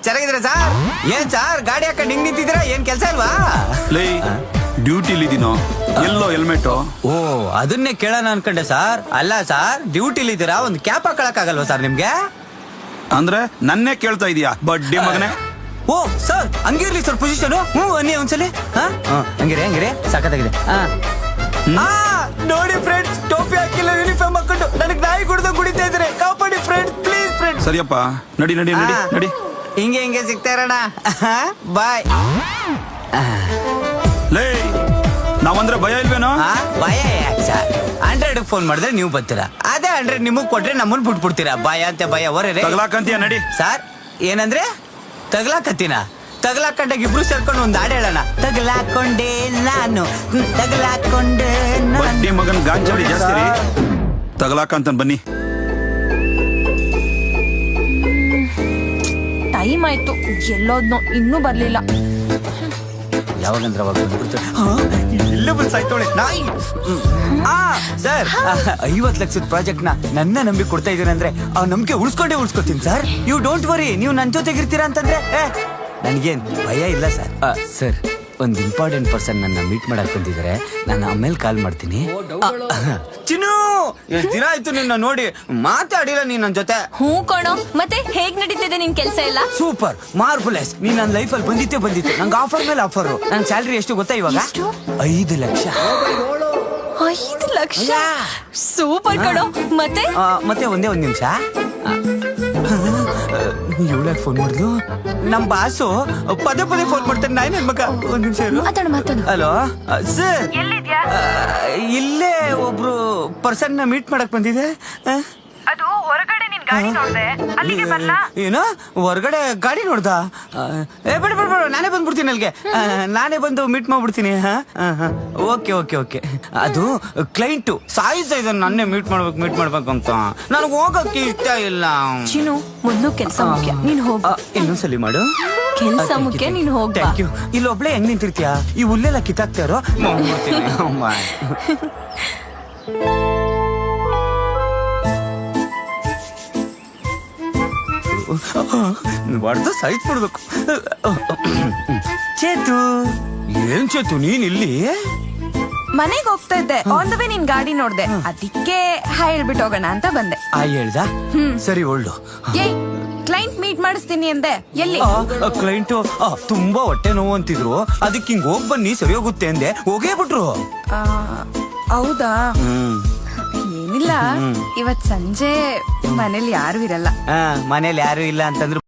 ಚೆನ್ನಾಗಿದ್ರ sir? ಏನ್ sir ಗಾಡಿ ಹಾಕೊಂಡು ಹಿಂಗ್ ನಿಂತಿದ್ದೀರಾ? ಏನ್ ಕೆಲ್ಸ ಇಲ್ವಾ? ಲೇ ಡ್ಯೂಟಿಲಿದ್ದೀನೋ ಎಲ್ಲೋ ಹೆಲ್ಮೆಟ್? ಓ ಅದನ್ನೇ ಕೇಳೋಣ ಅನ್ಕೊಂಡೆ ಸಾರ್. ಅಲ್ಲ ಸಾರ್, ಡ್ಯೂಟಿಲಿ ಇದ್ದೀರಾ, ಒಂದು ಕ್ಯಾಪ್ ಹಾಕೊಳಕ್ ಆಗಲ್ವಾ ಸರ್ ನಿಮ್ಗೆ? ಅಂದ್ರೆ ನನ್ನೇ ಕೇಳ್ತಾ ಇದೀಯಾ ಬಡ್ಡಿ ಮಗನೇ? ಓ ಸರ್ ಹಂಗಿರ್ಲಿ ಸರ್ ಪೊಸಿಷನ್. ಅನ್ನಿ ಒಂದ್ಸಲಿ. ಹಂಗಿರಿ ಸಾಕತ್ತಾಗಿದೆ. ನೋಡಿ ಫ್ರೆಂಡ್ಸ್, ಟೋಪಿ ಹಾಕಿಲ್ಲ, ಯೂನಿಫಾರ್ಮ್ ಹಾಕೊಂಡು ನನಗೆ ನಾಯಿ ಕುಡ್ದು ಕುಡಿತಾ ಇದ್ರೆ ಕಾಪಾಡಿ ಫ್ರೆಂಡ್ಸ್, ಪ್ಲೀಸ್ ಫ್ರೆಂಡ್ಸ್. ಸರಿಯಪ್ಪ, ನಡಿ ನಡಿ ನಡಿ ನಡಿ. ಹಿಂಗೆ ಸಿಗ್ತಾ ಇರೋಣ. ಬಾಯ್. ಲೇ ನಾವಂದ್ರೆ ಭಯ ಇಲ್ವೇನೋ? ಭಯ ಯಾಕೆ ಸರ್? 100 ಫೋನ್ ಮಾಡಿದ್ರೆ ನೀವು ಬರ್ತೀರಾ, ಅದೇ 100 ನಿಮಗ್ ಕೊಟ್ರೆ ನಮ್ಮನ್ ಬಿಟ್ಬಿಡ್ತೀರಾ. ಭಯ ಅಂತ ಭಯ ಹೊರೇ ತಗ್ಲಾಕಂತೀಯ ನಡಿ. ಸರ್ ಏನಂದ್ರೆ ತಗ್ಲಾಕತ್ತೀನ? ತಗ್ಲಾಕೊಂಡಾಗ ಇಬ್ರು ಸೇರ್ಕೊಂಡು ಒಂದ್ ಹಾಡು ಹೇಳೋಣ. ತಗ್ಲಾಕೊಂಡೆ ನಾನು, ತಗ್ಲಾಕೊಂಡೆ ಬಡ್ಡಿ ಮಗನ್ ಗಾಂಜಾಡಿ ಜಾಸ್ತಿ ರೀ. ತಗ್ಲಾಕಂತ ಬನ್ನಿ. ಟೈಮ್ ಆಯ್ತು, ಎಲ್ಲೋದ್ನೋ ಇನ್ನೂ ಬರ್ಲಿಲ್ಲ. ಯಾವಾಗಂದ್ರೆ ಅವಾಗ ಇಲ್ಲ ಬಂದು ಸಾಯ್ತೋಳೆ ನಾಯಿ. ಸರ್ 50 ಲಕ್ಷದ ಪ್ರಾಜೆಕ್ಟ್ ನನ್ನ ನಂಬಿ ಕೊಡ್ತಾ ಇದೀನಿ ಅಂದ್ರೆ ಆ ನಂಬಿಕೆ ಉಳ್ಸ್ಕೊತೀನಿ ಸರ್. ಯು ಡೋಂಟ್ ವರಿ, ನೀವು ನನ್ನ ಜೊತೆಗಿರ್ತೀರಾ ಅಂತಂದ್ರೆ ನನ್ಗೇನ್ ಭಯ ಇಲ್ಲ ಸರ್. ಸರ್ ಒಂದ್ ಇಂಪಾರ್ಟೆಂಟ್ ಪರ್ಸನ್ ನನ್ನ ಮೀಟ್ ಮಾಡಕ್ ಬಂದಿದ್ದಾರೆ, ನಾನು ಆಮೇಲೆ ಕಾಲ್ ಮಾಡ್ತೀನಿ. ಚಿನ್ನು, ಎಷ್ಟ್ ದಿನ ಆಯ್ತು ನಿನ್ನ ನೋಡಿ, ಮಾತಾಡಿಲ್ಲ ನೀನ್ ನನ್ನ ಜೊತೆ. ಹೂ ಕಣೋ, ಮತ್ತೆ ಹೇಗ್ ನಡೀತಿದೆ ನಿನ್ ಕೆಲ್ಸ ಎಲ್ಲ? ಸೂಪರ್, ಮಾರ್ಬುಲೆಸ್. ನೀನ್ ನನ್ನ ಲೈಫಲ್ಲಿ ಬಂದಿತ್ತು. ನಂಗೆ ಆಫರ್ ಮೇಲೆ ಆಫರ್. ನನ್ ಸ್ಯಾಲ್ರಿ ಎಷ್ಟು ಗೊತ್ತಾ ಇವಾಗ? 5 ಲಕ್ಷ. 5 ಲಕ್ಷ? ಸೂಪರ್ ಕಣೋ. ಮತ್ತೆ ಒಂದೇ ಒಂದ್ ನಿಮಿಷ. ಇವಳಾಗ ಫೋನ್ ಮಾಡಿದ್ಲು. ನಮ್ ಬಾಸು ಪದೇ ಫೋನ್ ಮಾಡ್ತಾನೆ. ನಾಯಿ ನನ್ ಮಗ. ಒಂದ್ ನಿಮಿಷ. ಹಲೋ ಸರ್, ಇಲ್ಲೇ ಒಬ್ರು ಪರ್ಸನ್ ನ ಮೀಟ್ ಮಾಡಕ್ ಬಂದಿದೆ. ಅದು ಹೊರಗಡೆ ನಿನ್ ಗಾಡಿ ನೋಡ್ದೆ, ಅಲ್ಲಿಗೆ ಬರ್ಲಾ? ಏನೋ ಹೊರಗಡೆ ಗಾಡಿ ನೋಡ್ದ? ಬೇಡ ನಾನೇ ಬಂದ್ಬಿಡ್ತೀನಿ ಅಲ್ಲಿಗೆ. ನಾನೇ ಬಂದು ಮೀಟ್ ಮಾಡ್ಬಿಡ್ತೀನಿ. ಓಕೆ. ಅದು ಕ್ಲೈಂಟು ಸಾಯ್ತಾ ಇದ್ದಾನೆ, ನನ್ನೇ ಮೀಟ್ ಮಾಡ್ಬೇಕು ಅಂತ. ನನಗೆ ಹೋಗಕ್ಕೆ ಇಷ್ಟ ಇಲ್ಲ. ಚಿನ್ನು, ಮೊದ್ಲು ಕೆಲ್ಸ ಮುಖ್ಯ, ನೀನ್ ಹೋಗ. ಇನ್ನೊಂದ್ಸಲಿ ಮಾಡು. ಕೆಲ್ಸ ಮುಖ್ಯ, ನೀನ್ ಹೋಗ. Thank you. ಇಲ್ಲೊಬ್ಳೆ ಹೆಂಗ್ ನಿಂತಿರ್ತೀಯ? ಈ ಹುಲ್ಲೆಲ್ಲ ಕಿತ್ತಾಕ್ತಾ ಇರೋ. ಹೊಡೆದು ಸೈಟ್ ಬಿಡ್ಬೇಕು. ಚೇತು, ಏನ್ ಚೇತು ನೀನ್ ಇಲ್ಲಿ? ಮನೆಗೆ ಹೋಗ್ತಾ ಇದ್ದೆ, ಆನ್ ದ ವೇ ನಿನ್ ಗಾಡಿ ನೋಡ್ದೆ, ಅದಕ್ಕೆ ಹಾಯ್ ಹೇಳ್ಬಿಟ್ಟು ಹೋಗೋಣ ಅಂತ ಬಂದೆ. ಹೇಳ್ದ? ಸರಿ ಒಳ್ಳು. ಏಯ್, ಕ್ಲೈಂಟ್ ಮೀಟ್ ಮಾಡಿಸ್ತೀನಿ ಅಂದೆ, ಎಲ್ಲಿ? ಕ್ಲೈಂಟ್ ತುಂಬಾ ಹೊಟ್ಟೆ ನೋವು ಅಂತಿದ್ರು, ಅದಕ್ಕೆ ಹಿಂಗ್ ಹೋಗ್ ಬನ್ನಿ ಸರಿ ಹೋಗುತ್ತೆ ಅಂದೆ, ಹೋಗೇ ಬಿಟ್ರು. ಹೌದಾ? ಏನಿಲ್ಲ, ಇವತ್ ಸಂಜೆ ಮನೇಲಿ ಯಾರು ಇರಲ್ಲ. ಮನೇಲಿ ಯಾರು ಇಲ್ಲ ಅಂತಂದ್ರು